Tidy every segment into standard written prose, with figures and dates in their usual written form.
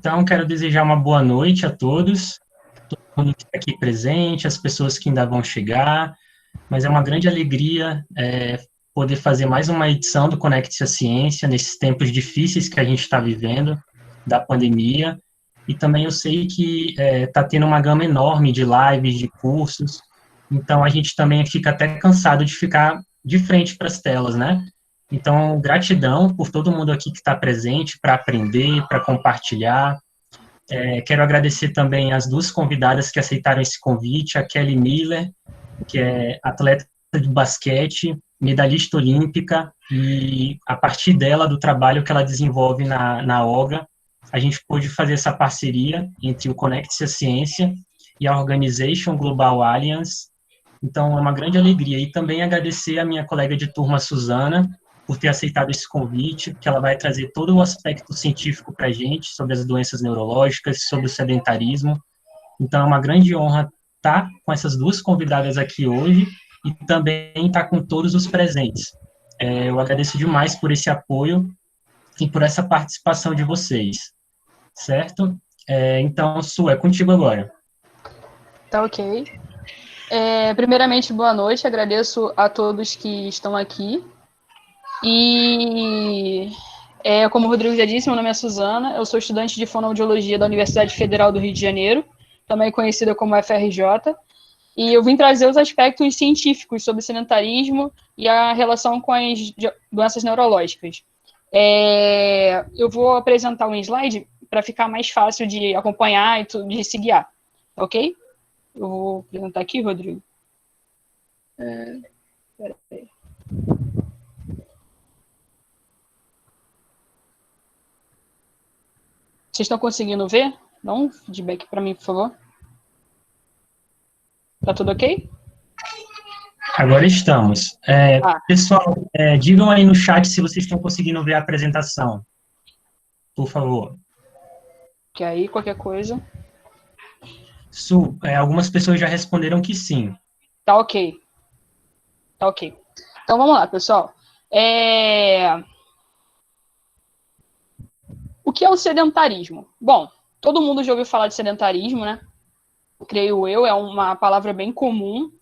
Então, quero desejar uma boa noite a todos, todo mundo que está aqui presente, as pessoas que ainda vão chegar, mas é uma grande alegria poder fazer mais uma edição do Conecte-se à Ciência, nesses tempos difíceis que a gente está vivendo, da pandemia, e também eu sei que está tendo uma gama enorme de lives, de cursos, então a gente também fica até cansado de ficar de frente para as telas, né? Então, gratidão por todo mundo aqui que está presente para aprender, para compartilhar. Quero agradecer também as duas convidadas que aceitaram esse convite, a Kelly Miller, que é atleta de basquete, medalhista olímpica, e a partir dela, do trabalho que ela desenvolve na OGA, a gente pôde fazer essa parceria entre o Conecte-se à Ciência e a Organization Global Alliance. Então, é uma grande alegria. E também agradecer a minha colega de turma, Suzana, por ter aceitado esse convite, que ela vai trazer todo o aspecto científico para a gente, sobre as doenças neurológicas, sobre o sedentarismo. Então, é uma grande honra estar com essas duas convidadas aqui hoje e também estar com todos os presentes. Eu agradeço demais por esse apoio e por essa participação de vocês, certo? Então, Su, é contigo agora. Tá ok. Primeiramente, boa noite, agradeço a todos que estão aqui. E, como o Rodrigo já disse, meu nome é Suzana, eu sou estudante de fonoaudiologia da Universidade Federal do Rio de Janeiro, também conhecida como FRJ, e eu vim trazer os aspectos científicos sobre sedentarismo e a relação com as doenças neurológicas. Eu vou apresentar um slide para ficar mais fácil de acompanhar e de se guiar, ok? Eu vou apresentar aqui, Rodrigo. Peraí. Vocês estão conseguindo ver? Dá um feedback para mim, por favor. Tá tudo ok? Agora estamos. Pessoal, digam aí no chat se vocês estão conseguindo ver a apresentação, por favor. Que aí, qualquer coisa... Su, algumas pessoas já responderam que sim. Tá ok. Tá ok. Então, vamos lá, pessoal. O que é o sedentarismo? Bom, todo mundo já ouviu falar de sedentarismo, né? Creio eu, é uma palavra bem comum.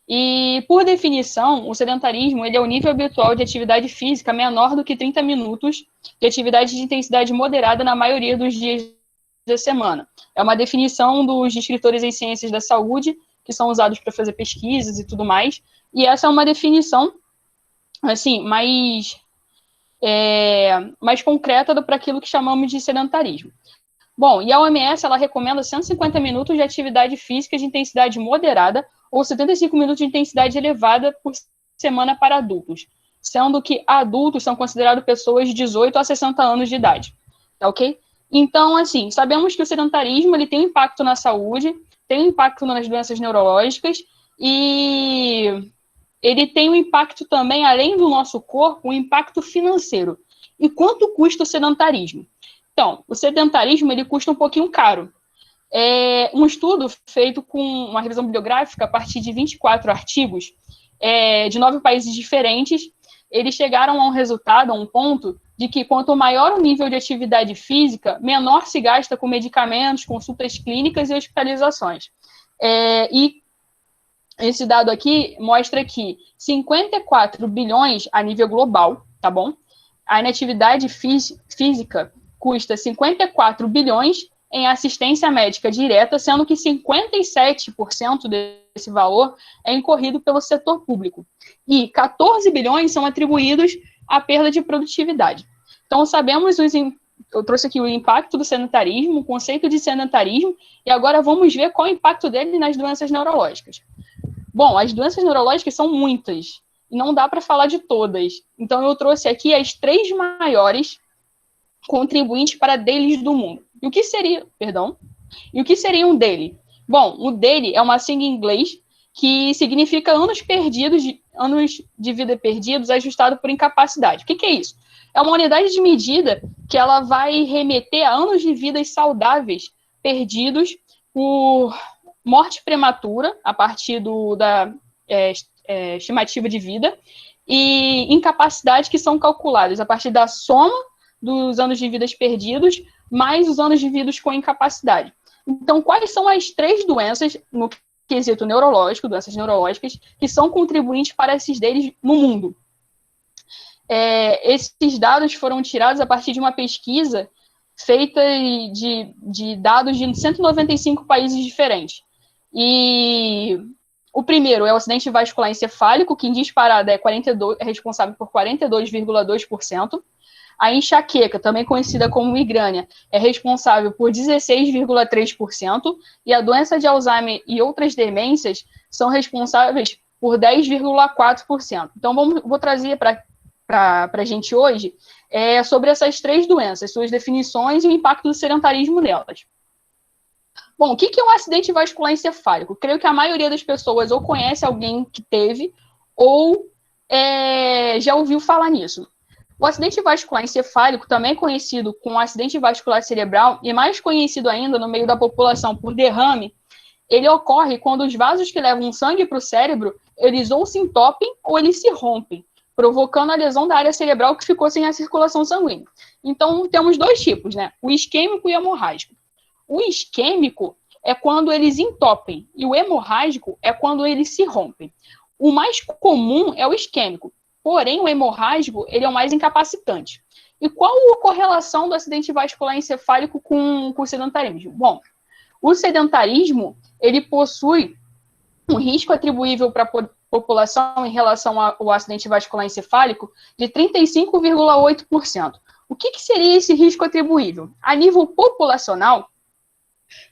E, por definição, o sedentarismo ele é o nível habitual de atividade física menor do que 30 minutos de atividade de intensidade moderada na maioria dos dias da semana. É uma definição dos escritores em ciências da saúde, que são usados para fazer pesquisas e tudo mais. E essa é uma definição, assim, mais concreta para aquilo que chamamos de sedentarismo. Bom, e a OMS, ela recomenda 150 minutos de atividade física de intensidade moderada ou 75 minutos de intensidade elevada por semana para adultos, sendo que adultos são considerados pessoas de 18 a 60 anos de idade, tá ok? Então, assim, sabemos que o sedentarismo, ele tem impacto na saúde, tem impacto nas doenças neurológicas e ele tem um impacto também, além do nosso corpo, um impacto financeiro. E quanto custa o sedentarismo? Então, o sedentarismo, ele custa um pouquinho caro. Um estudo feito com uma revisão bibliográfica a partir de 24 artigos de 9 países diferentes, eles chegaram a um resultado, a um ponto, de que quanto maior o nível de atividade física, menor se gasta com medicamentos, consultas clínicas e hospitalizações. E esse dado aqui mostra que 54 bilhões a nível global, tá bom? A inatividade física custa 54 bilhões em assistência médica direta, sendo que 57% desse valor é incorrido pelo setor público. E 14 bilhões são atribuídos à perda de produtividade. Então, sabemos, eu trouxe aqui o impacto do sedentarismo, o conceito de sedentarismo, e agora vamos ver qual é o impacto dele nas doenças neurológicas. Bom, as doenças neurológicas são muitas, e não dá para falar de todas. Então, eu trouxe aqui as 3 maiores contribuintes para DELEs do mundo. E o que seria um DELE? Bom, o DELE é uma sigla em inglês que significa anos de vida perdidos ajustado por incapacidade. O que é isso? É uma unidade de medida que ela vai remeter a anos de vidas saudáveis perdidos por morte prematura, a partir da estimativa de vida, e incapacidade que são calculadas a partir da soma dos anos de vidas perdidos, mais os anos vividos com incapacidade. Então, quais são as 3 doenças, no quesito neurológico, doenças neurológicas, que são contribuintes para esses deles no mundo? Esses dados foram tirados a partir de uma pesquisa feita de dados de 195 países diferentes. E o primeiro é o acidente vascular encefálico, que em disparada é responsável por 42,2%. A enxaqueca, também conhecida como migrânia, é responsável por 16,3%. E a doença de Alzheimer e outras demências são responsáveis por 10,4%. Então, vou trazer para a gente hoje sobre essas 3 doenças, suas definições e o impacto do sedentarismo nelas. Bom, o que é um acidente vascular encefálico? Creio que a maioria das pessoas ou conhece alguém que teve ou já ouviu falar nisso. O acidente vascular encefálico, também conhecido como acidente vascular cerebral e mais conhecido ainda no meio da população por derrame, ele ocorre quando os vasos que levam sangue para o cérebro, eles ou se entopem ou eles se rompem, provocando a lesão da área cerebral que ficou sem a circulação sanguínea. Então, temos 2 tipos, né? O isquêmico e o hemorrágico. O isquêmico é quando eles entopem e o hemorrágico é quando eles se rompem. O mais comum é o isquêmico, porém o hemorrágico ele é o mais incapacitante. E qual a correlação do acidente vascular encefálico com o sedentarismo? Bom, o sedentarismo ele possui um risco atribuível para a população em relação ao acidente vascular encefálico de 35,8%. O que seria esse risco atribuível? A nível populacional,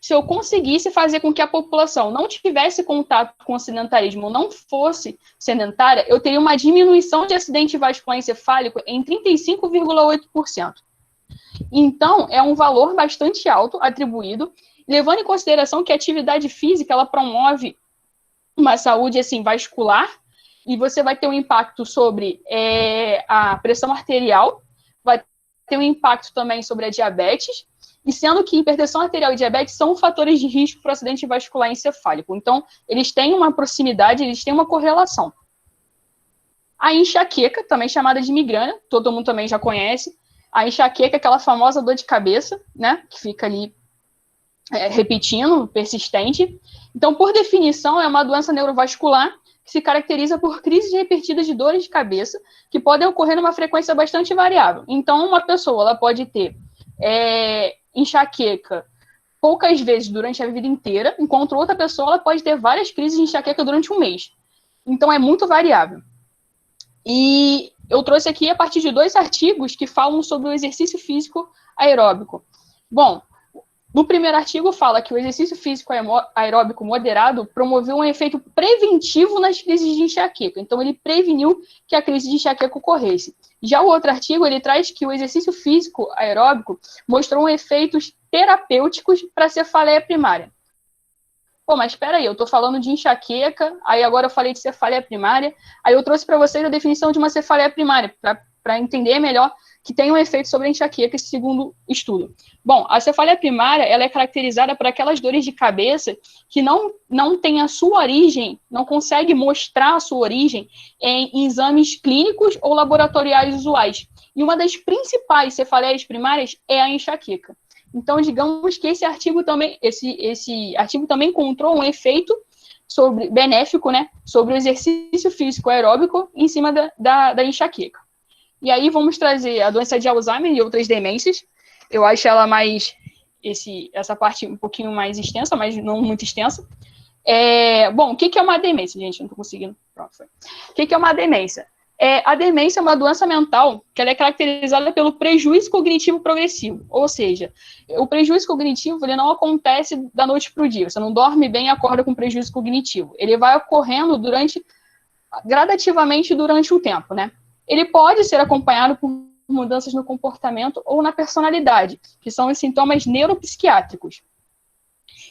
se eu conseguisse fazer com que a população não tivesse contato com o sedentarismo, não fosse sedentária, eu teria uma diminuição de acidente vascular encefálico em 35,8%. Então, é um valor bastante alto atribuído, levando em consideração que a atividade física ela promove uma saúde assim, vascular, e você vai ter um impacto sobre a pressão arterial, vai ter um impacto também sobre a diabetes, e sendo que hipertensão arterial e diabetes são fatores de risco para o acidente vascular encefálico. Então, eles têm uma proximidade, eles têm uma correlação. A enxaqueca, também chamada de migrânia, todo mundo também já conhece. A enxaqueca é aquela famosa dor de cabeça, né, que fica ali repetindo, persistente. Então, por definição, é uma doença neurovascular que se caracteriza por crises repetidas de dores de cabeça, que podem ocorrer numa frequência bastante variável. Então, uma pessoa ela pode ter enxaqueca poucas vezes durante a vida inteira, enquanto outra pessoa ela pode ter várias crises de enxaqueca durante um mês. Então, é muito variável. E eu trouxe aqui a partir de 2 artigos que falam sobre o exercício físico aeróbico. Bom, no primeiro artigo fala que o exercício físico aeróbico moderado promoveu um efeito preventivo nas crises de enxaqueca. Então, ele preveniu que a crise de enxaqueca ocorresse. Já o outro artigo, ele traz que o exercício físico aeróbico mostrou efeitos terapêuticos para a cefaleia primária. Pô, mas espera aí, eu estou falando de enxaqueca, aí agora eu falei de cefaleia primária, aí eu trouxe para vocês a definição de uma cefaleia primária, para entender melhor que tem um efeito sobre a enxaqueca, esse segundo estudo. Bom, a cefaleia primária, ela é caracterizada por aquelas dores de cabeça que não tem a sua origem, não consegue mostrar a sua origem em exames clínicos ou laboratoriais usuais. E uma das principais cefaleias primárias é a enxaqueca. Então, digamos que esse artigo também encontrou um efeito benéfico, né, sobre o exercício físico aeróbico em cima da enxaqueca. E aí vamos trazer a doença de Alzheimer e outras demências. Eu acho ela essa parte um pouquinho mais extensa, mas não muito extensa. Bom, o que é uma demência, gente? Não estou conseguindo. Pronto, foi. O que é uma demência? A demência é uma doença mental que ela é caracterizada pelo prejuízo cognitivo progressivo. Ou seja, o prejuízo cognitivo ele não acontece da noite para o dia. Você não dorme bem e acorda com prejuízo cognitivo. Ele vai ocorrendo gradativamente durante o tempo, né? Ele pode ser acompanhado por mudanças no comportamento ou na personalidade, que são os sintomas neuropsiquiátricos.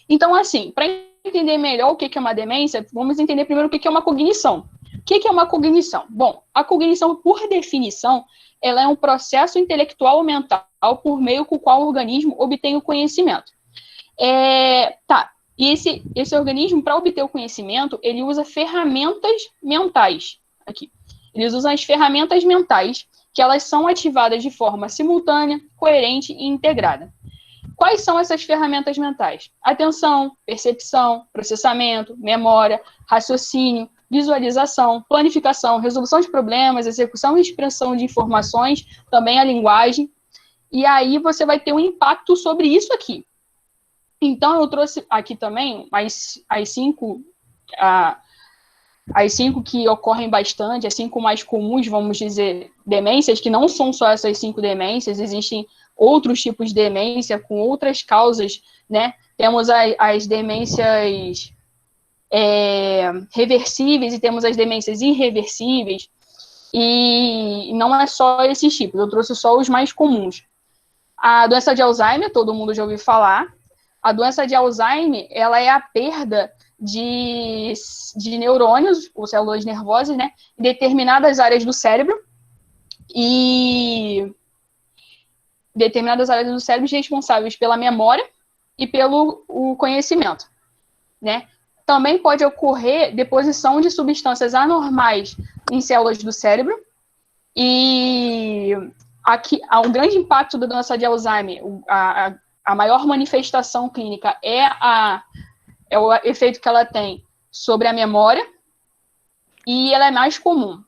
Então, assim, para entender melhor o que é uma demência, vamos entender primeiro o que é uma cognição. O que é uma cognição? Bom, a cognição, por definição, ela é um processo intelectual ou mental por meio com o qual o organismo obtém o conhecimento. E esse organismo, para obter o conhecimento, ele usa ferramentas mentais. Aqui. Eles usam as ferramentas mentais, que elas são ativadas de forma simultânea, coerente e integrada. quais são essas ferramentas mentais? Atenção, percepção, processamento, memória, raciocínio, visualização, planificação, resolução de problemas, execução e expressão de informações, também a linguagem. E aí você vai ter um impacto sobre isso aqui. Então, eu trouxe aqui também as cinco que ocorrem bastante, as 5 mais comuns, vamos dizer, demências, que não são só essas 5 demências, existem outros tipos de demência com outras causas, né? Temos as demências reversíveis e temos as demências irreversíveis, e não é só esses tipos, eu trouxe só os mais comuns. A doença de Alzheimer, todo mundo já ouviu falar. A doença de Alzheimer, ela é a perda de neurônios, ou células nervosas, né, em determinadas áreas do cérebro, e determinadas áreas do cérebro responsáveis pela memória e pelo o conhecimento, né. Também pode ocorrer deposição de substâncias anormais em células do cérebro, e aqui há um grande impacto da doença de Alzheimer. A maior manifestação clínica é o efeito que ela tem sobre a memória, e ela é mais comum.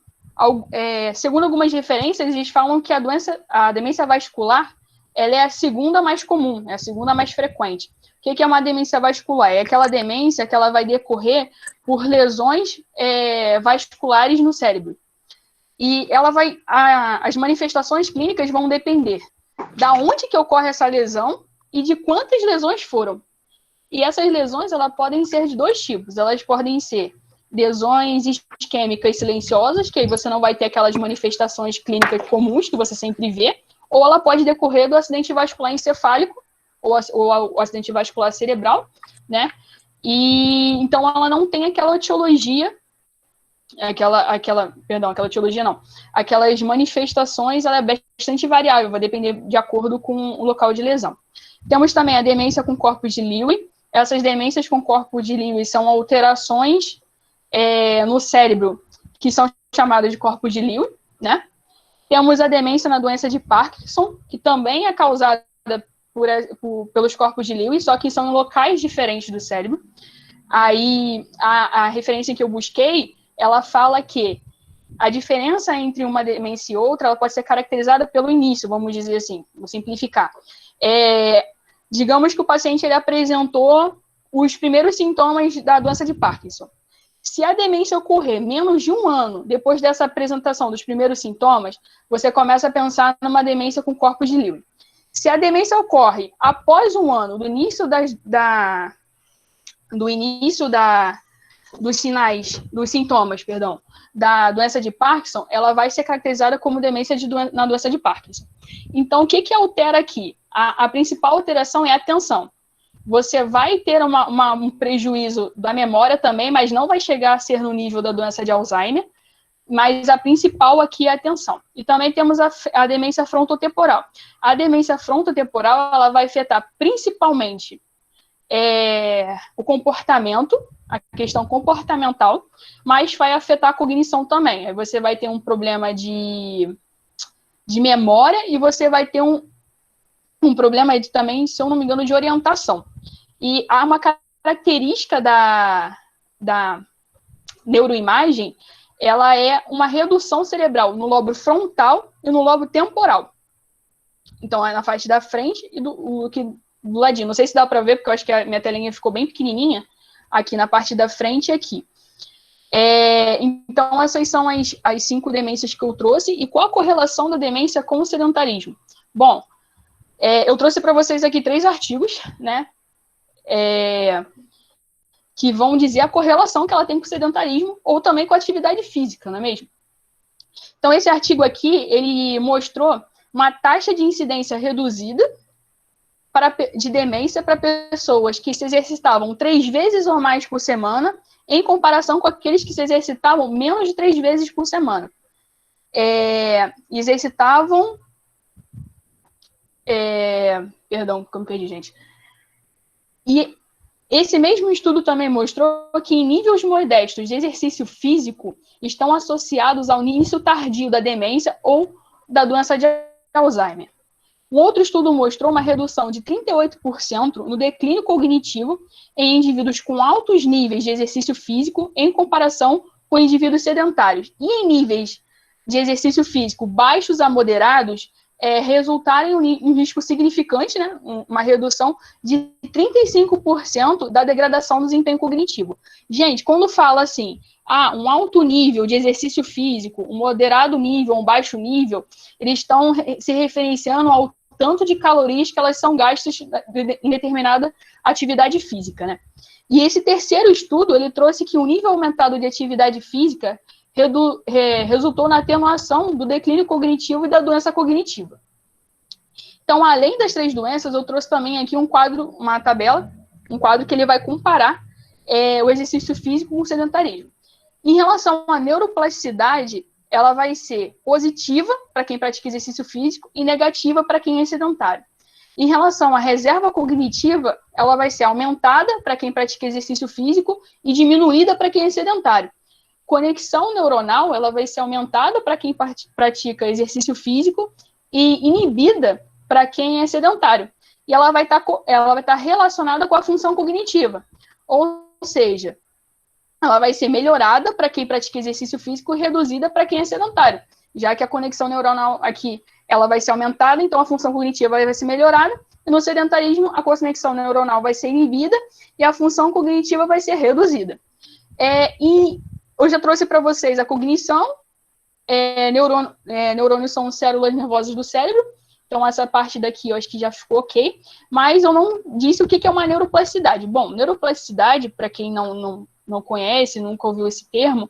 Segundo algumas referências, eles falam que a demência vascular, ela é a segunda mais comum, é a segunda mais frequente. O que é uma demência vascular? É aquela demência que ela vai decorrer por lesões vasculares no cérebro. E as manifestações clínicas vão depender da onde que ocorre essa lesão e de quantas lesões foram. E essas lesões, elas podem ser de 2 tipos. Elas podem ser lesões isquêmicas silenciosas, que aí você não vai ter aquelas manifestações clínicas comuns que você sempre vê, ou ela pode decorrer do acidente vascular encefálico, ou o acidente vascular cerebral, né? E então ela não tem aquela etiologia, aquelas manifestações, ela é bastante variável, vai depender de acordo com o local de lesão. Temos também a demência com corpos de Lewy. Essas demências com corpos de Lewy são alterações no cérebro, que são chamadas de corpos de Lewy, né? Temos a demência na doença de Parkinson, que também é causada pelos corpos de Lewy, só que são em locais diferentes do cérebro. Aí, a referência que eu busquei, ela fala que a diferença entre uma demência e outra, ela pode ser caracterizada pelo início, vamos dizer assim, vou simplificar. Digamos que o paciente ele apresentou os primeiros sintomas da doença de Parkinson. Se a demência ocorrer menos de 1 ano depois dessa apresentação dos primeiros sintomas, você começa a pensar numa demência com corpos de Lewy. Se a demência ocorre após 1 ano do início dos sintomas, da doença de Parkinson, ela vai ser caracterizada como demência na doença de Parkinson. Então, o que altera aqui? A principal alteração é a atenção. Você vai ter um prejuízo da memória também, mas não vai chegar a ser no nível da doença de Alzheimer, mas a principal aqui é a atenção. E também temos a demência frontotemporal. A demência frontotemporal, ela vai afetar principalmente o comportamento, a questão comportamental, mas vai afetar a cognição também. Aí você vai ter um problema de memória e você vai ter um problema também, se eu não me engano, de orientação. E há uma característica da neuroimagem, ela é uma redução cerebral no lobo frontal e no lobo temporal. Então, é na parte da frente e do ladinho. Não sei se dá para ver, porque eu acho que a minha telinha ficou bem pequenininha, aqui na parte da frente e aqui. Então, essas são as 5 demências que eu trouxe. E qual a correlação da demência com o sedentarismo? Bom, eu trouxe para vocês aqui 3 artigos, né, que vão dizer a correlação que ela tem com o sedentarismo ou também com a atividade física, não é mesmo? Então, esse artigo aqui, ele mostrou uma taxa de incidência reduzida de demência para pessoas que se exercitavam 3 vezes ou mais por semana, em comparação com aqueles que se exercitavam menos de 3 vezes por semana. Exercitavam... perdão, que eu me perdi, gente. E esse mesmo estudo também mostrou que em níveis modestos de exercício físico estão associados ao início tardio da demência ou da doença de Alzheimer. Um outro estudo mostrou uma redução de 38% no declínio cognitivo em indivíduos com altos níveis de exercício físico em comparação com indivíduos sedentários. E em níveis de exercício físico baixos a moderados, resultaram em um risco significante, né, uma redução de 35% da degradação do desempenho cognitivo. Gente, quando fala assim, um alto nível de exercício físico, um moderado nível, um baixo nível, eles estão se referenciando ao tanto de calorias que elas são gastas em determinada atividade física, né? E esse terceiro estudo, ele trouxe que o nível aumentado de atividade física resultou na atenuação do declínio cognitivo e da doença cognitiva. Então, além das 3 doenças, eu trouxe também aqui um quadro, uma tabela, um quadro que ele vai comparar o exercício físico com o sedentarismo. Em relação à neuroplasticidade, ela vai ser positiva para quem pratica exercício físico e negativa para quem é sedentário. Em relação à reserva cognitiva, ela vai ser aumentada para quem pratica exercício físico e diminuída para quem é sedentário. Conexão neuronal, ela vai ser aumentada para quem pratica exercício físico e inibida para quem é sedentário. E ela vai estar relacionada com a função cognitiva. Ou seja, ela vai ser melhorada para quem pratica exercício físico e reduzida para quem é sedentário. Já que a conexão neuronal aqui, ela vai ser aumentada, então a função cognitiva vai ser melhorada, e no sedentarismo a conexão neuronal vai ser inibida e a função cognitiva vai ser reduzida. E eu já trouxe para vocês a cognição, neurônios são células nervosas do cérebro, então essa parte daqui eu acho que já ficou ok, mas eu não disse o que é uma neuroplasticidade. Bom, neuroplasticidade, para quem não conhece, nunca ouviu esse termo,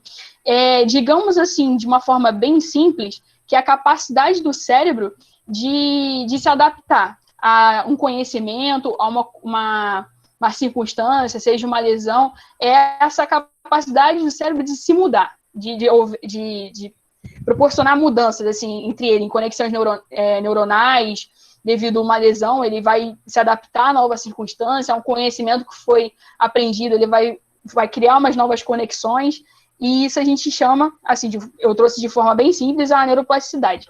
digamos assim, de uma forma bem simples, que é a capacidade do cérebro de se adaptar a um conhecimento, a uma circunstância, seja uma lesão, essa capacidade do cérebro de se mudar, de proporcionar mudanças assim, entre ele, em conexões neuronais, devido a uma lesão, ele vai se adaptar a nova circunstância, a um conhecimento que foi aprendido, ele vai criar umas novas conexões, e isso a gente chama, assim, eu trouxe de forma bem simples, a neuroplasticidade.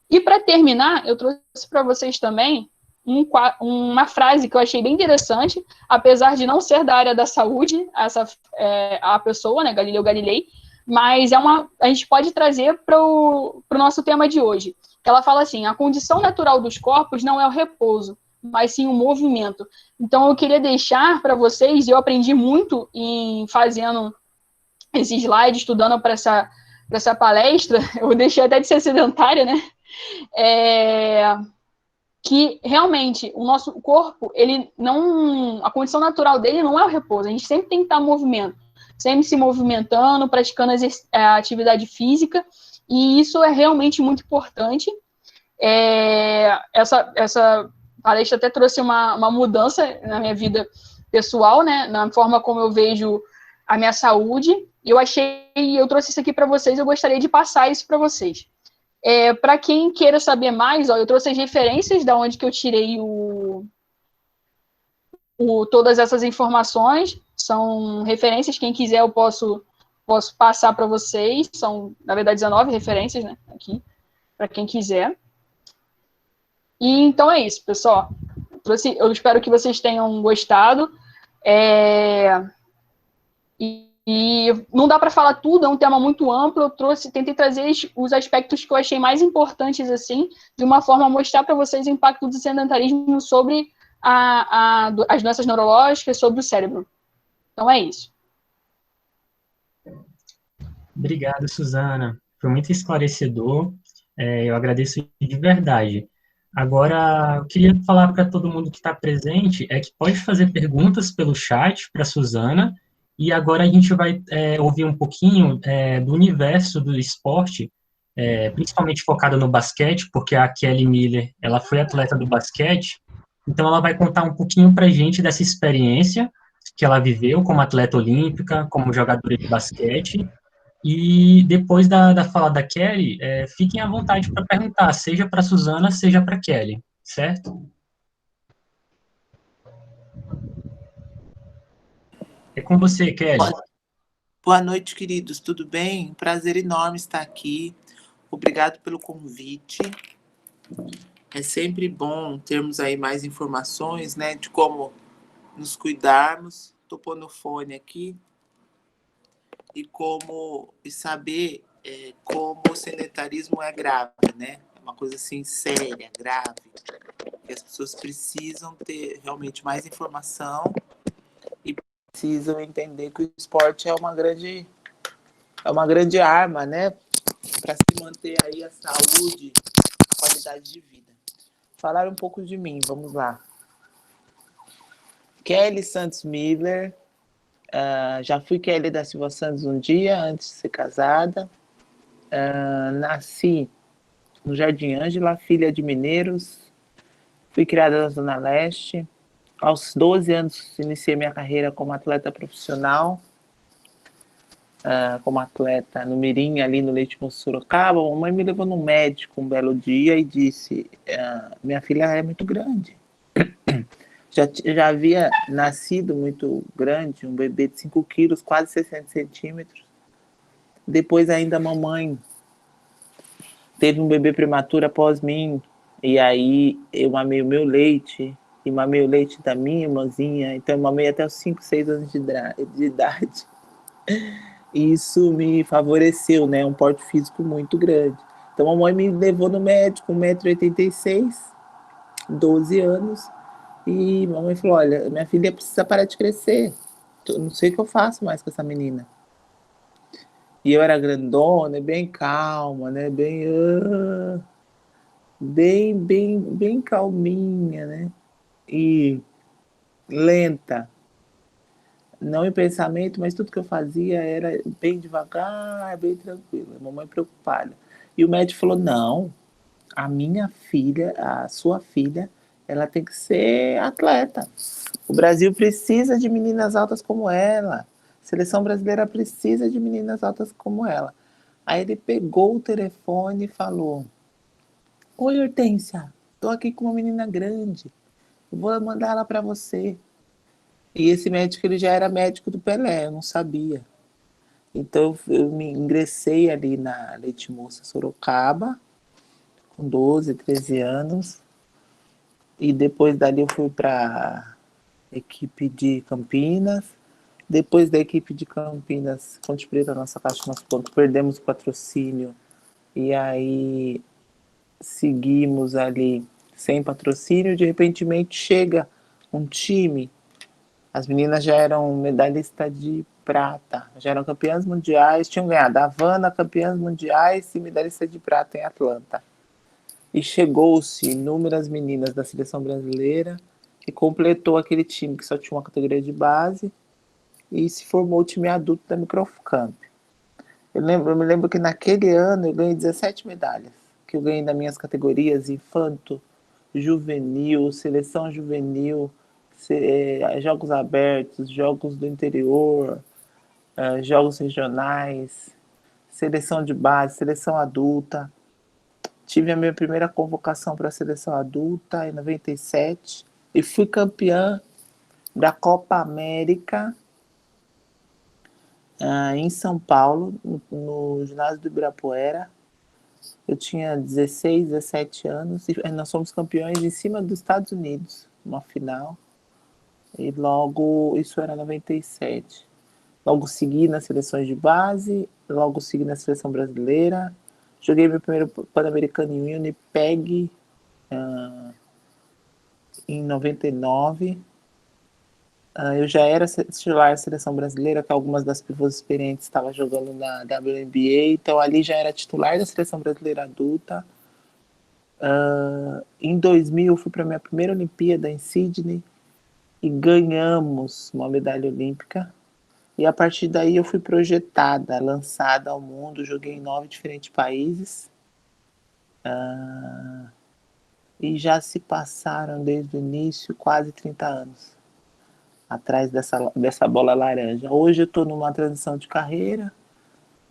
E para terminar, eu trouxe para vocês também uma frase que eu achei bem interessante, apesar de não ser da área da saúde, a pessoa, né, Galileu Galilei, mas a gente pode trazer para o nosso tema de hoje. Que ela fala assim, a condição natural dos corpos não é o repouso, mas sim o movimento. Então, eu queria deixar para vocês, e eu aprendi muito em fazendo esse slide, estudando para essa palestra, eu deixei até de ser sedentária, né? Que realmente o nosso corpo, a condição natural dele não é o repouso, a gente sempre tem que estar em movimento, sempre se movimentando, praticando a atividade física, e isso é realmente muito importante. Essa palestra até trouxe uma mudança na minha vida pessoal, né, na forma como eu vejo a minha saúde, e eu trouxe isso aqui para vocês, eu gostaria de passar isso para vocês. Para quem queira saber mais, eu trouxe as referências da onde que eu tirei todas essas informações, são referências, quem quiser eu posso passar para vocês, são, na verdade, 19 referências, né, aqui, para quem quiser. E então é isso, pessoal. Eu espero que vocês tenham gostado. E não dá para falar tudo, é um tema muito amplo. Tentei trazer os aspectos que eu achei mais importantes, assim, de uma forma a mostrar para vocês o impacto do sedentarismo sobre as doenças neurológicas, sobre o cérebro. Então é isso. Obrigado, Suzana. Foi muito esclarecedor. Eu agradeço de verdade. Agora, eu queria falar para todo mundo que está presente, que pode fazer perguntas pelo chat para a Suzana, e agora a gente vai ouvir um pouquinho do universo do esporte, principalmente focado no basquete, porque a Kelly Miller, ela foi atleta do basquete, então ela vai contar um pouquinho para a gente dessa experiência que ela viveu como atleta olímpica, como jogadora de basquete. E depois da fala da Kelly, fiquem à vontade para perguntar, seja para a Suzana, seja para a Kelly, certo? É com você, Kelly. Boa noite, queridos, tudo bem? Um prazer enorme estar aqui. Obrigado pelo convite. É sempre bom termos aí mais informações, né, de como nos cuidarmos. Estou pondo o fone aqui. E saber como o sedentarismo é grave, né? É uma coisa assim séria, grave. Que as pessoas precisam ter realmente mais informação e precisam entender que o esporte é uma grande arma, né? Para se manter aí a saúde, a qualidade de vida. Falar um pouco de mim, vamos lá. Kelly Santos Miller. Já fui Kelly da Silva Santos um dia, antes de ser casada. Nasci no Jardim Ângela, filha de mineiros. Fui criada na Zona Leste. Aos 12 anos, iniciei minha carreira como atleta profissional. Como atleta no Mirim, ali no Leite Moço Sorocaba. A mamãe me levou no médico um belo dia e disse: minha filha é muito grande. Já havia nascido muito grande, um bebê de 5 quilos, quase 60 centímetros. Depois ainda a mamãe teve um bebê prematuro após mim, e aí eu mamei o meu leite, e mamei o leite da minha irmãzinha, então eu mamei até os 5, 6 anos de idade. E isso me favoreceu, né, um porte físico muito grande. Então a mamãe me levou no médico, 1,86 m, 12 anos, e a mamãe falou: olha, minha filha precisa parar de crescer, eu não sei o que eu faço mais com essa menina. E eu era grandona, bem calma, né? Bem calminha, né? E lenta. Não em pensamento, mas tudo que eu fazia era bem devagar, bem tranquilo. A mamãe preocupada. E o médico falou: não, a minha filha, a sua filha, ela tem que ser atleta. O Brasil precisa de meninas altas como ela. A seleção brasileira precisa de meninas altas como ela. Aí ele pegou o telefone e falou: oi, Hortência, tô aqui com uma menina grande, vou mandar ela para você. E esse médico, ele já era médico do Pelé, eu não sabia. Então eu me ingressei ali na Leite Moça Sorocaba, com 12, 13 anos, e depois dali eu fui para equipe de Campinas. Depois da equipe de Campinas, Ponte Preta, nossa Caixa, nosso ponto, perdemos o patrocínio, e aí seguimos ali sem patrocínio. De repente chega um time, as meninas já eram medalhistas de prata, já eram campeãs mundiais, tinham ganhado a Havana, campeãs mundiais e medalhista de prata em Atlanta. E chegou-se inúmeras meninas da seleção brasileira e completou aquele time que só tinha uma categoria de base, e se formou o time adulto da Microcamp. Eu me lembro que naquele ano eu ganhei 17 medalhas, que eu ganhei nas minhas categorias infanto, juvenil, seleção juvenil, jogos abertos, jogos do interior, jogos regionais, seleção de base, seleção adulta. Tive a minha primeira convocação para a seleção adulta em 97 e fui campeã da Copa América em São Paulo, no ginásio do Ibirapuera. Eu tinha 16, 17 anos e nós fomos campeões em cima dos Estados Unidos, uma final. E logo, isso era 97. Logo segui nas seleções de base, logo segui na seleção brasileira. Joguei meu primeiro Pan-Americano em Winnipeg em 99. Eu já era titular da seleção brasileira, que algumas das pivôs experientes estavam jogando na WNBA, então ali já era titular da seleção brasileira adulta. Em 2000 eu fui para a minha primeira Olimpíada em Sydney e ganhamos uma medalha olímpica. E a partir daí eu fui projetada, lançada ao mundo, joguei em 9 diferentes países. E já se passaram desde o início quase 30 anos atrás dessa bola laranja. Hoje eu estou numa transição de carreira,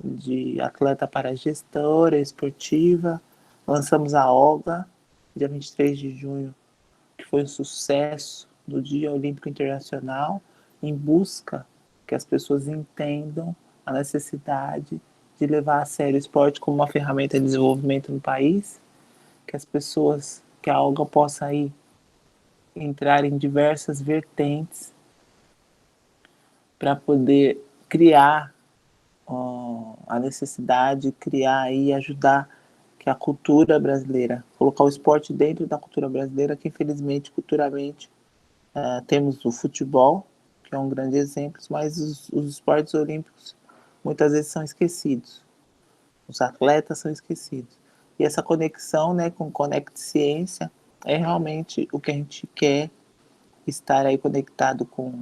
de atleta para gestora esportiva. Lançamos a Olga, dia 23 de junho, que foi um sucesso do Dia Olímpico Internacional, em busca que as pessoas entendam a necessidade de levar a sério o esporte como uma ferramenta de desenvolvimento no país, que as pessoas que a Olga possa aí entrar em diversas vertentes para poder criar a necessidade, criar e ajudar que a cultura brasileira, colocar o esporte dentro da cultura brasileira, que infelizmente, culturalmente, temos o futebol, que é um grande exemplo, mas os esportes olímpicos muitas vezes são esquecidos. Os atletas são esquecidos. E essa conexão, né, com Conect Ciência é realmente o que a gente quer, estar aí conectado com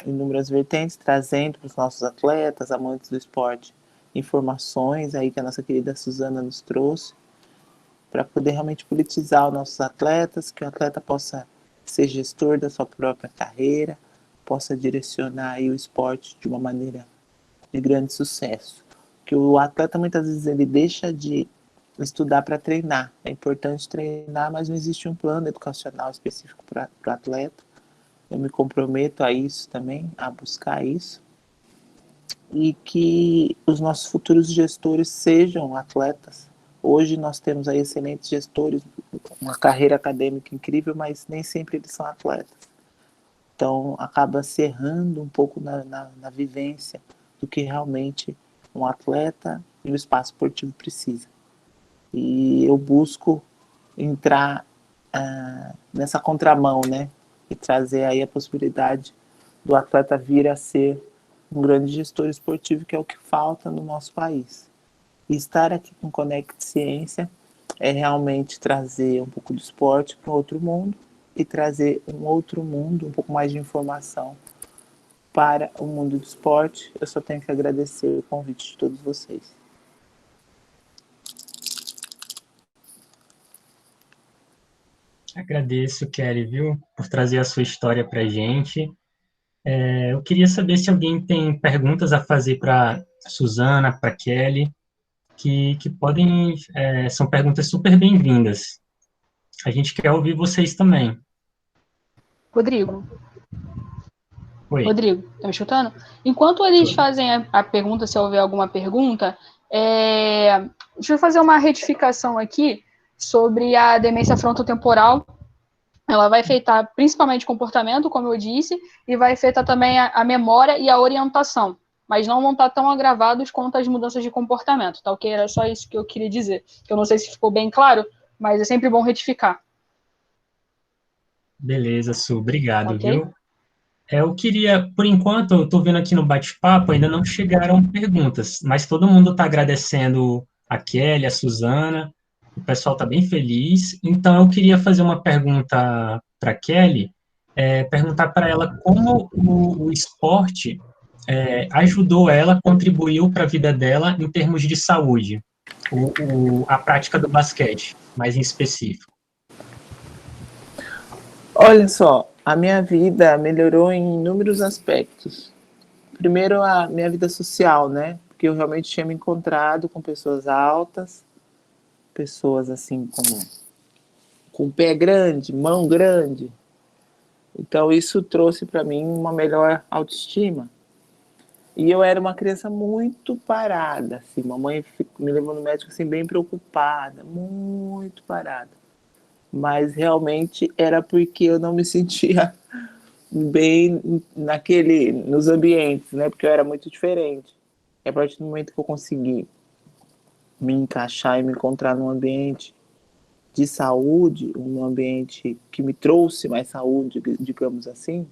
inúmeras vertentes, trazendo para os nossos atletas, amantes do esporte, informações aí que a nossa querida Suzana nos trouxe, para poder realmente politizar os nossos atletas, que o atleta possa ser gestor da sua própria carreira, possa direcionar aí o esporte de uma maneira de grande sucesso. Que o atleta muitas vezes ele deixa de estudar para treinar. É importante treinar, mas não existe um plano educacional específico para o atleta. Eu me comprometo a isso também, a buscar isso. E que os nossos futuros gestores sejam atletas. Hoje nós temos aí excelentes gestores, uma carreira acadêmica incrível, mas nem sempre eles são atletas. Então acaba se errando um pouco na vivência do que realmente um atleta e o espaço esportivo precisa. E eu busco entrar nessa contramão, né? E trazer aí a possibilidade do atleta vir a ser um grande gestor esportivo, que é o que falta no nosso país. E estar aqui com Conect Ciência é realmente trazer um pouco do esporte para outro mundo e trazer um outro mundo, um pouco mais de informação para o mundo do esporte. Eu só tenho que agradecer o convite de todos vocês. Agradeço, Kelly, viu, por trazer a sua história para a gente. Eu queria saber se alguém tem perguntas a fazer para Suzana, para Kelly, que podem, são perguntas super bem-vindas. A gente quer ouvir vocês também. Rodrigo, Oi. Rodrigo, tá me escutando? Enquanto eles fazem a pergunta, se houver alguma pergunta, deixa eu fazer uma retificação aqui sobre a demência frontotemporal. Ela vai afetar principalmente o comportamento, como eu disse, e vai afetar também a memória e a orientação, mas não vão estar tão agravados quanto as mudanças de comportamento, tá ok? Era só isso que eu queria dizer. Eu não sei se ficou bem claro, mas é sempre bom retificar. Beleza, Su, obrigado, Ok? viu? Eu queria, por enquanto, eu estou vendo aqui no bate-papo, ainda não chegaram perguntas, mas todo mundo está agradecendo a Kelly, a Suzana, o pessoal está bem feliz. Então, eu queria fazer uma pergunta para a Kelly, perguntar para ela como o esporte ajudou ela, contribuiu para a vida dela em termos de saúde, a prática do basquete, mais em específico. Olha só, a minha vida melhorou em inúmeros aspectos. Primeiro, a minha vida social, né? Porque eu realmente tinha me encontrado com pessoas altas, pessoas assim com pé grande, mão grande. Então isso trouxe para mim uma melhor autoestima. E eu era uma criança muito parada, assim, mamãe me levou no médico assim bem preocupada, muito parada. Mas realmente era porque eu não me sentia bem nos ambientes, né? Porque eu era muito diferente. E a partir do momento que eu consegui me encaixar e me encontrar num ambiente de saúde, um ambiente que me trouxe mais saúde, digamos assim,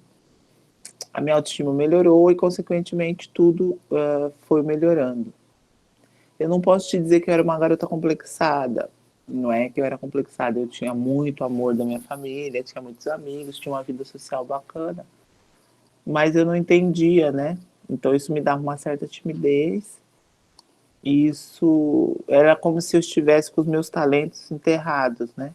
a minha autoestima melhorou e, consequentemente, tudo foi melhorando. Eu não posso te dizer que eu era uma garota complexada. Não é que eu era complexada, eu tinha muito amor da minha família, tinha muitos amigos, tinha uma vida social bacana, mas eu não entendia, né? Então isso me dava uma certa timidez. Isso era como se eu estivesse com os meus talentos enterrados, né?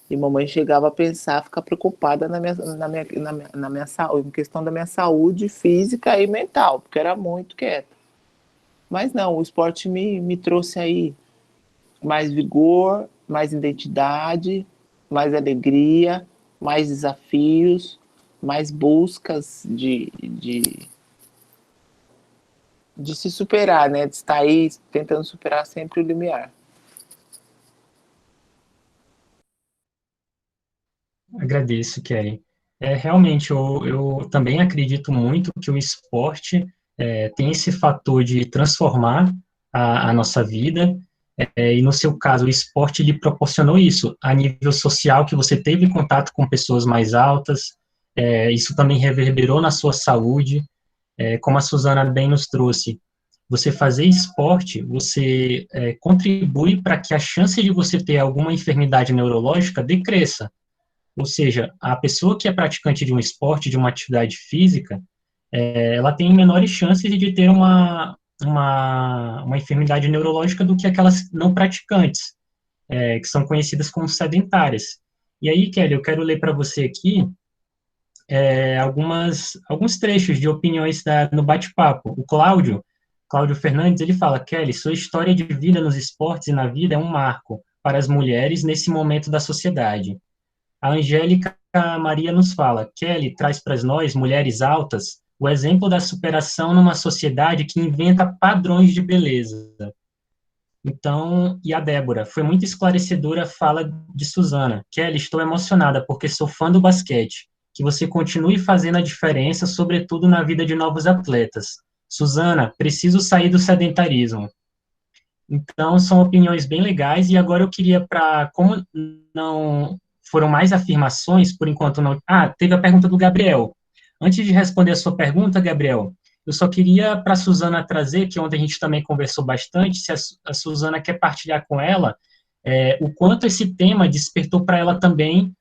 E mamãe chegava a pensar, a ficar preocupada na minha saúde, em questão da minha saúde física e mental, porque eu era muito quieta. Mas não, o esporte me trouxe aí mais vigor, mais identidade, mais alegria, mais desafios, mais buscas de se superar, né? De estar aí tentando superar sempre o limiar. Agradeço, Kelly. Realmente, eu também acredito muito que o esporte tem esse fator de transformar a nossa vida, e no seu caso, o esporte lhe proporcionou isso, a nível social, que você teve contato com pessoas mais altas, isso também reverberou na sua saúde, como a Suzana bem nos trouxe. Você fazer esporte, você contribui para que a chance de você ter alguma enfermidade neurológica decresça. Ou seja, a pessoa que é praticante de um esporte, de uma atividade física, ela tem menores chances de ter uma enfermidade neurológica do que aquelas não praticantes, que são conhecidas como sedentárias. E aí, Kelly, eu quero ler para você aqui alguns trechos de opiniões no bate-papo. O Cláudio Fernandes, ele fala: Kelly, sua história de vida nos esportes e na vida é um marco para as mulheres nesse momento da sociedade. A Angélica Maria nos fala: Kelly traz para nós, mulheres altas, o exemplo da superação numa sociedade que inventa padrões de beleza. Então, e a Débora, foi muito esclarecedora a fala de Suzana. Kelly, estou emocionada porque sou fã do basquete. Que você continue fazendo a diferença, sobretudo na vida de novos atletas. Suzana, preciso sair do sedentarismo. Então, são opiniões bem legais, e agora eu queria, como não foram mais afirmações, por enquanto não... Teve a pergunta do Gabriel. Antes de responder a sua pergunta, Gabriel, eu só queria para a Suzana trazer, que ontem a gente também conversou bastante, se a Suzana quer partilhar com ela, o quanto esse tema despertou para ela também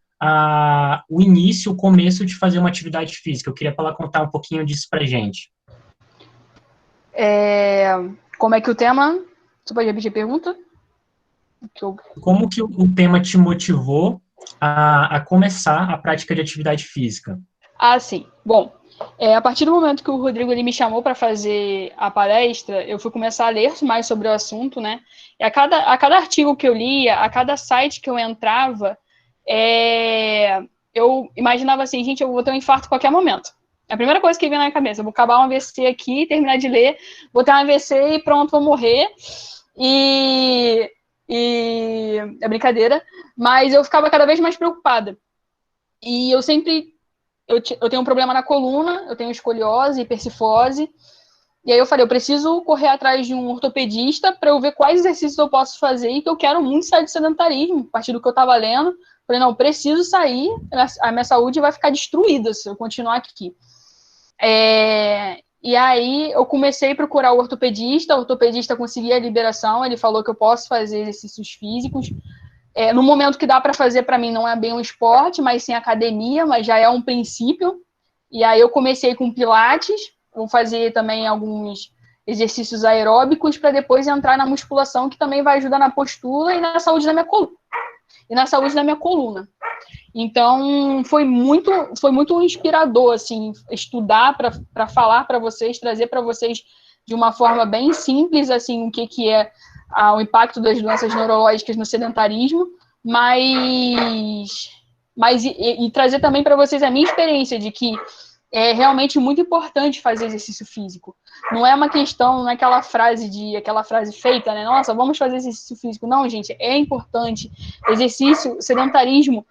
o início, o começo de fazer uma atividade física. Eu queria para ela contar um pouquinho disso para a gente. Como é que o tema... Você pode repetir a pergunta? Como que o tema te motivou a começar a prática de atividade física? Sim. Bom, a partir do momento que o Rodrigo ele me chamou para fazer a palestra, eu fui começar a ler mais sobre o assunto, né? E a cada artigo que eu lia, a cada site que eu entrava, eu imaginava assim, gente, eu vou ter um infarto a qualquer momento. A primeira coisa que vinha na minha cabeça, eu vou acabar um AVC aqui, terminar de ler, vou ter um AVC e pronto, vou morrer. E é brincadeira, mas eu ficava cada vez mais preocupada. E eu tenho um problema na coluna, eu tenho escoliose, hipercifose, e aí eu falei, eu preciso correr atrás de um ortopedista para eu ver quais exercícios eu posso fazer, e que eu quero muito sair do sedentarismo. A partir do que eu estava lendo, falei, não, preciso sair, a minha saúde vai ficar destruída se eu continuar aqui. E aí eu comecei a procurar o ortopedista conseguia a liberação, ele falou que eu posso fazer exercícios físicos. No momento que dá para fazer, para mim, não é bem um esporte, mas sim academia, mas já é um princípio. E aí eu comecei com pilates, vou fazer também alguns exercícios aeróbicos para depois entrar na musculação, que também vai ajudar na postura e na saúde da minha coluna. Então, foi muito inspirador, assim, estudar para falar para vocês, trazer para vocês de uma forma bem simples, assim, o que é o impacto das doenças neurológicas no sedentarismo, e trazer também para vocês a minha experiência de que é realmente muito importante fazer exercício físico. Não é uma questão, não é aquela frase feita, né? Nossa, vamos fazer exercício físico. Não, gente, é importante. Sedentarismo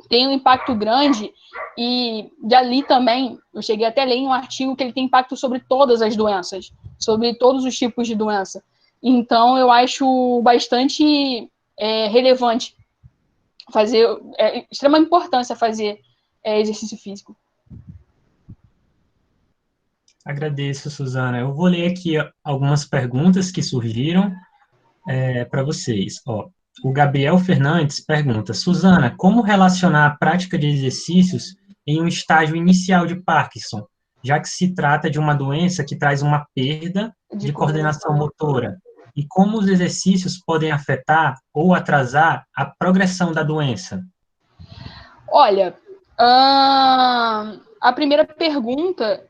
tem um impacto grande, e dali também, eu cheguei até a ler em um artigo que ele tem impacto sobre todas as doenças, sobre todos os tipos de doença. Então, eu acho bastante relevante extrema importância fazer exercício físico. Agradeço, Suzana. Eu vou ler aqui algumas perguntas que surgiram para vocês. O Gabriel Fernandes pergunta: Suzana, como relacionar a prática de exercícios em um estágio inicial de Parkinson, já que se trata de uma doença que traz uma perda de coordenação motora? E como os exercícios podem afetar ou atrasar a progressão da doença? Olha, a primeira pergunta,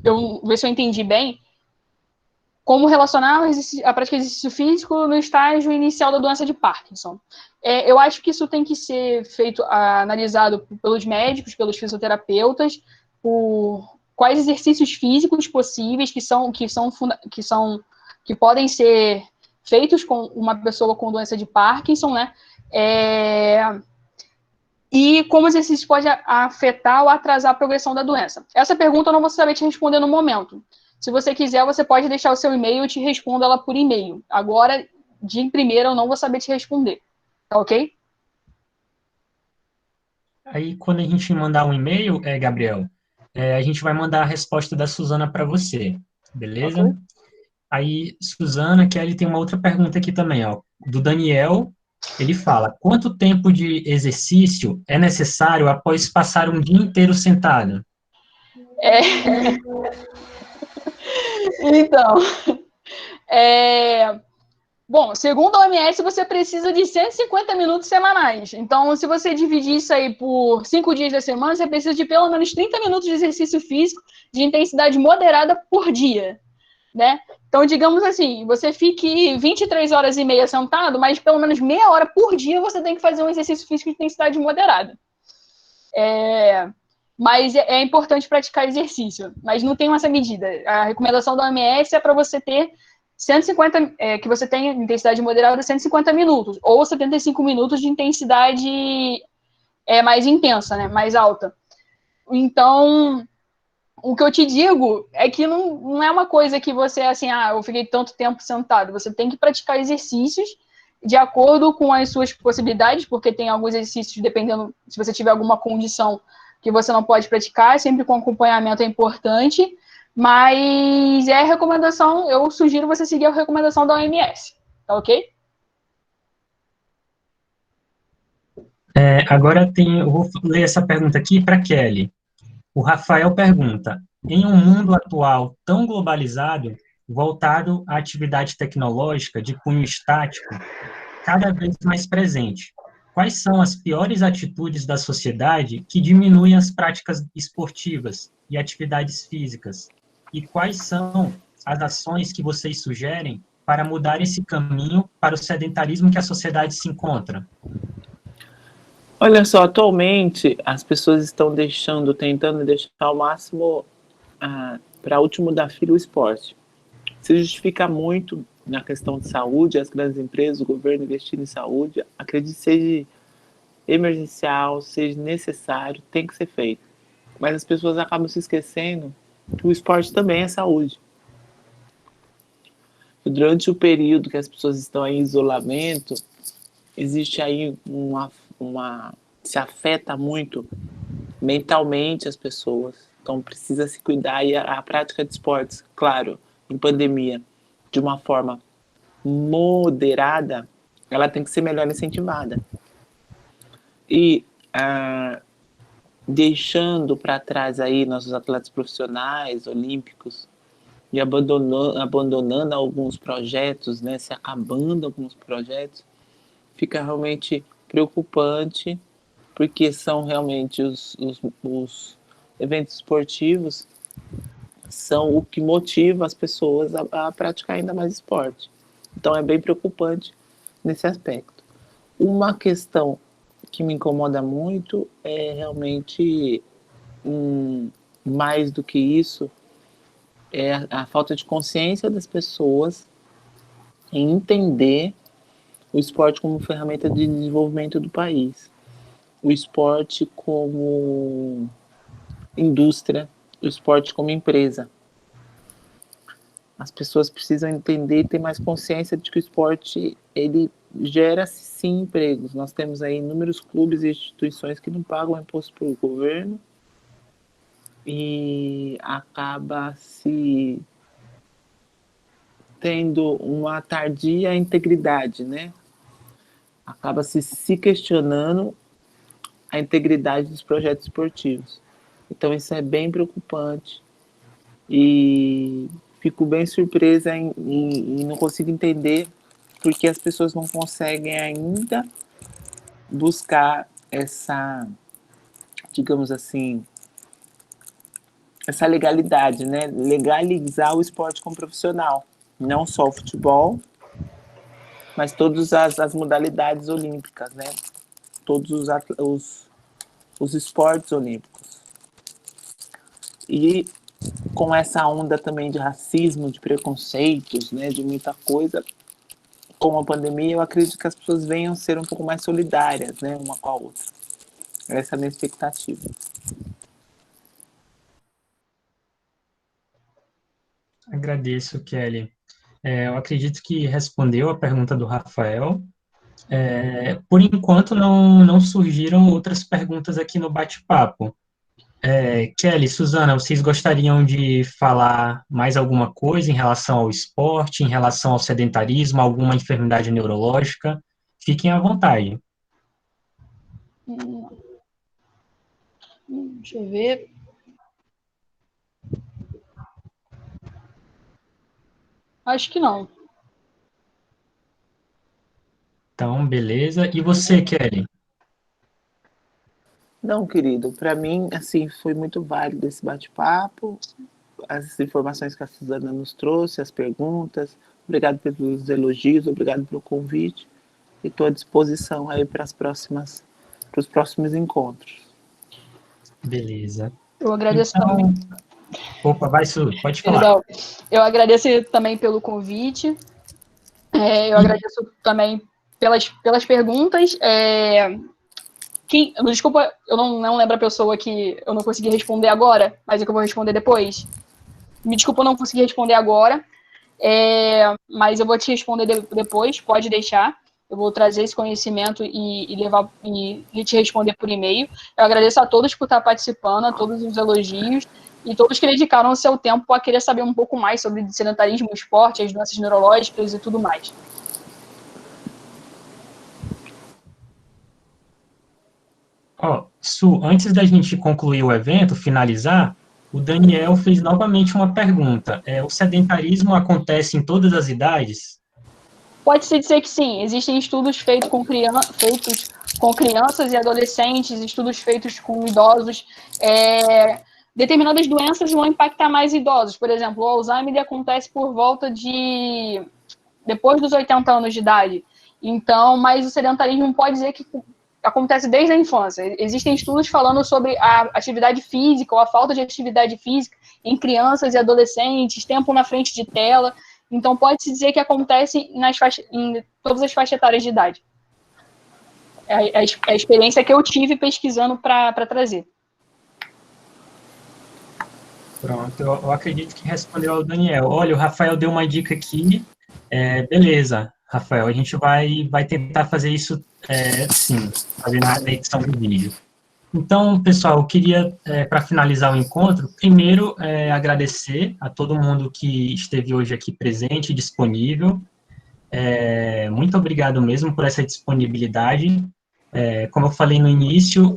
eu ver se eu entendi bem, como relacionar a prática de exercício físico no estágio inicial da doença de Parkinson. Eu acho que isso tem que ser analisado pelos médicos, pelos fisioterapeutas, por quais exercícios físicos possíveis que podem ser feitos com uma pessoa com doença de Parkinson, né? E como o exercício pode afetar ou atrasar a progressão da doença. Essa pergunta eu não vou saber te responder no momento. Se você quiser, você pode deixar o seu e-mail e eu te respondo ela por e-mail. Agora, de primeira, eu não vou saber te responder. Tá ok? Aí, quando a gente mandar um e-mail, Gabriel, a gente vai mandar a resposta da Suzana para você, beleza? Ok. Aí, Suzana, Kelly tem uma outra pergunta aqui também, ó, do Daniel. Ele fala: quanto tempo de exercício é necessário após passar um dia inteiro sentado? Então, bom, segundo a OMS, você precisa de 150 minutos semanais. Então, se você dividir isso aí por 5 dias da semana, você precisa de pelo menos 30 minutos de exercício físico de intensidade moderada por dia, né? Então, digamos assim, você fique 23 horas e meia sentado, mas pelo menos meia hora por dia você tem que fazer um exercício físico de intensidade moderada. Mas é importante praticar exercício, mas não tem essa medida. A recomendação da OMS é para você ter 150, que você tenha intensidade moderada 150 minutos, ou 75 minutos de intensidade mais intensa, né, mais alta. Então, o que eu te digo é que não é uma coisa que você, assim, eu fiquei tanto tempo sentado. Você tem que praticar exercícios de acordo com as suas possibilidades, porque tem alguns exercícios, dependendo, se você tiver alguma condição que você não pode praticar, sempre com acompanhamento é importante, mas a recomendação, eu sugiro você seguir a recomendação da OMS, tá ok? Agora eu vou ler essa pergunta aqui para Kelly. O Rafael pergunta: em um mundo atual tão globalizado, voltado à atividade tecnológica de cunho estático, cada vez mais presente, quais são as piores atitudes da sociedade que diminuem as práticas esportivas e atividades físicas? E quais são as ações que vocês sugerem para mudar esse caminho para o sedentarismo que a sociedade se encontra? Olha só, atualmente as pessoas estão tentando deixar ao máximo para último da fila o esporte. Se justifica muito na questão de saúde, as grandes empresas, o governo investindo em saúde, acredite, seja emergencial, seja necessário, tem que ser feito. Mas as pessoas acabam se esquecendo que o esporte também é saúde. Durante o período que as pessoas estão em isolamento, existe aí se afeta muito mentalmente as pessoas. Então precisa se cuidar e a prática de esportes, claro, em pandemia, de uma forma moderada, ela tem que ser melhor incentivada. E deixando para trás aí nossos atletas profissionais, olímpicos, e abandonando alguns projetos, né, se acabando alguns projetos, fica realmente preocupante, porque são realmente os eventos esportivos são o que motiva as pessoas a praticar ainda mais esporte. Então é bem preocupante nesse aspecto. Uma questão que me incomoda muito é realmente, mais do que isso, é a falta de consciência das pessoas em entender o esporte como ferramenta de desenvolvimento do país, o esporte como indústria, o esporte como empresa. As pessoas precisam entender e ter mais consciência de que o esporte, ele gera sim empregos. Nós temos aí inúmeros clubes e instituições que não pagam imposto para o governo e acaba se tendo uma tardia integridade, né? Acaba se questionando a integridade dos projetos esportivos. Então isso é bem preocupante e fico bem surpresa e não consigo entender porque as pessoas não conseguem ainda buscar essa, digamos assim, essa legalidade, né? Legalizar o esporte como profissional, não só o futebol, mas todas as modalidades olímpicas, né? Todos os esportes olímpicos. E com essa onda também de racismo, de preconceitos, né, de muita coisa, com a pandemia, eu acredito que as pessoas venham ser um pouco mais solidárias, né, uma com a outra. Essa é a minha expectativa. Agradeço, Kelly. Eu acredito que respondeu a pergunta do Rafael. Por enquanto, não surgiram outras perguntas aqui no bate-papo. Kelly, Suzana, vocês gostariam de falar mais alguma coisa em relação ao esporte, em relação ao sedentarismo, alguma enfermidade neurológica? Fiquem à vontade. Deixa eu ver. Acho que não. Então, beleza. E você, Kelly? Não, querido, para mim, assim, foi muito válido esse bate-papo, as informações que a Suzana nos trouxe, as perguntas. Obrigado pelos elogios, obrigado pelo convite. E estou à disposição aí para os próximos encontros. Beleza. Eu agradeço Então, também. Opa, vai, Su, pode falar. Perdão. Eu agradeço também pelo convite. Eu agradeço também pelas perguntas. Desculpa, eu não lembro a pessoa que eu não consegui responder agora, mas é que eu vou responder depois. Me desculpa, eu não consegui responder agora, mas eu vou te responder depois, pode deixar. Eu vou trazer esse conhecimento e te responder por e-mail. Eu agradeço a todos por estar participando, a todos os elogios, e todos que dedicaram o seu tempo a querer saber um pouco mais sobre sedentarismo, esporte, as doenças neurológicas e tudo mais. Su, antes da gente concluir o evento, finalizar, o Daniel fez novamente uma pergunta. O sedentarismo acontece em todas as idades? Pode-se dizer que sim. Existem estudos feitos com crianças e adolescentes, estudos feitos com idosos. Determinadas doenças vão impactar mais idosos. Por exemplo, o Alzheimer acontece por volta de depois dos 80 anos de idade. Então, mas o sedentarismo pode dizer que acontece desde a infância. Existem estudos falando sobre a atividade física ou a falta de atividade física em crianças e adolescentes, tempo na frente de tela. Então, pode-se dizer que acontece em todas as faixas etárias de idade. É a experiência que eu tive pesquisando para trazer. Pronto, eu acredito que respondeu ao Daniel. Olha, o Rafael deu uma dica aqui. Beleza, Rafael, a gente vai tentar fazer isso, sim, fazer na edição do vídeo. Então, pessoal, eu queria, para finalizar o encontro, primeiro agradecer a todo mundo que esteve hoje aqui presente, disponível. Muito obrigado mesmo por essa disponibilidade. Como eu falei no início,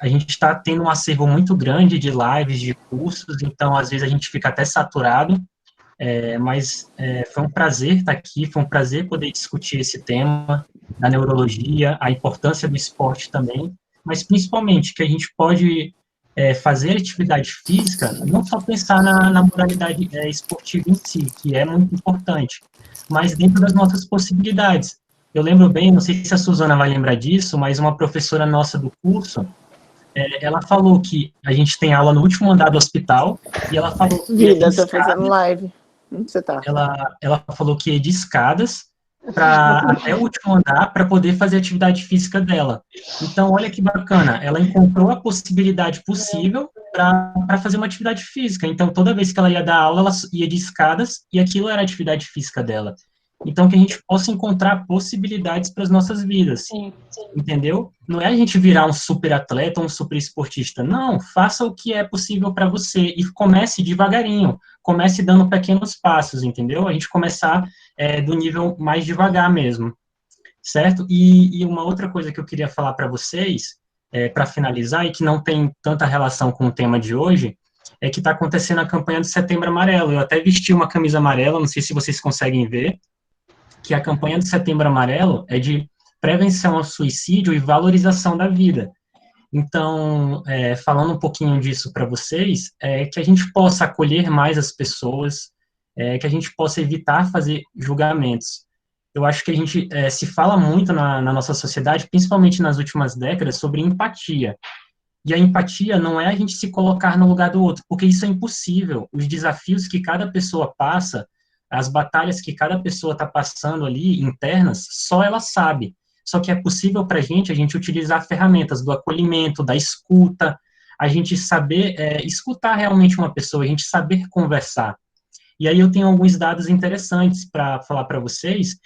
a gente está tendo um acervo muito grande de lives, de cursos, então às vezes a gente fica até saturado, mas foi um prazer estar aqui, foi um prazer poder discutir esse tema da neurologia, a importância do esporte também, mas principalmente que a gente pode fazer atividade física, não só pensar na modalidade esportiva em si, que é muito importante, mas dentro das nossas possibilidades. Eu lembro bem, não sei se a Suzana vai lembrar disso, mas uma professora nossa do curso, ela falou que a gente tem aula no último andar do hospital, e ela falou que Vida, tô fazendo live. Onde você tá? Ela falou que ia de escadas até o último andar para poder fazer a atividade física dela. Então, olha que bacana, ela encontrou a possibilidade possível para fazer uma atividade física. Então, toda vez que ela ia dar aula, ela ia de escadas e aquilo era a atividade física dela. Então, que a gente possa encontrar possibilidades para as nossas vidas. Sim. Entendeu? Não é a gente virar um super atleta, um super esportista. Não, faça o que é possível para você e comece devagarinho. Comece dando pequenos passos, entendeu? A gente começar do nível mais devagar mesmo, certo? E uma outra coisa que eu queria falar para vocês, para finalizar, e que não tem tanta relação com o tema de hoje, é que está acontecendo a campanha do Setembro Amarelo. Eu até vesti uma camisa amarela, não sei se vocês conseguem ver, que a campanha do Setembro Amarelo é de prevenção ao suicídio e valorização da vida. Então, falando um pouquinho disso para vocês, que a gente possa acolher mais as pessoas, que a gente possa evitar fazer julgamentos. Eu acho que a gente se fala muito na nossa sociedade, principalmente nas últimas décadas, sobre empatia. E a empatia não é a gente se colocar no lugar do outro, porque isso é impossível. Os desafios que cada pessoa passa, as batalhas que cada pessoa está passando ali, internas, só ela sabe. Só que é possível para a gente utilizar ferramentas do acolhimento, da escuta, a gente saber escutar realmente uma pessoa, a gente saber conversar. E aí eu tenho alguns dados interessantes para falar para vocês,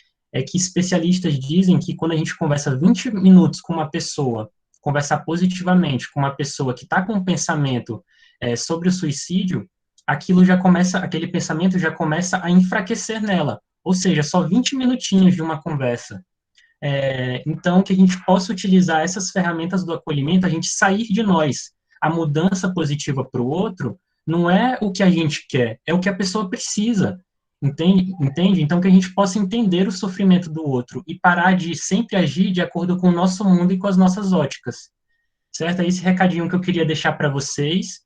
que especialistas dizem que quando a gente conversa 20 minutos com uma pessoa, conversar positivamente com uma pessoa que está com um pensamento sobre o suicídio, aquele pensamento já começa a enfraquecer nela. Ou seja, só 20 minutinhos de uma conversa. Então, que a gente possa utilizar essas ferramentas do acolhimento, a gente sair de nós. A mudança positiva para o outro não é o que a gente quer, é o que a pessoa precisa. Entende? Então, que a gente possa entender o sofrimento do outro e parar de sempre agir de acordo com o nosso mundo e com as nossas óticas. Certo? É esse recadinho que eu queria deixar para vocês.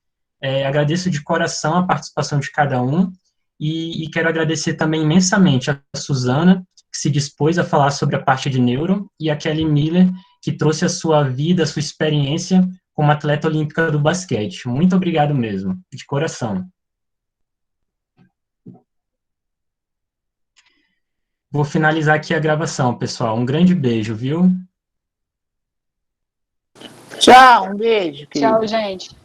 Agradeço de coração a participação de cada um e quero agradecer também imensamente a Suzana, que se dispôs a falar sobre a parte de neuro, e a Kelly Miller, que trouxe a sua vida, a sua experiência como atleta olímpica do basquete. Muito obrigado mesmo, de coração. Vou finalizar aqui a gravação, pessoal. Um grande beijo, viu? Tchau, um beijo. Tchau, gente.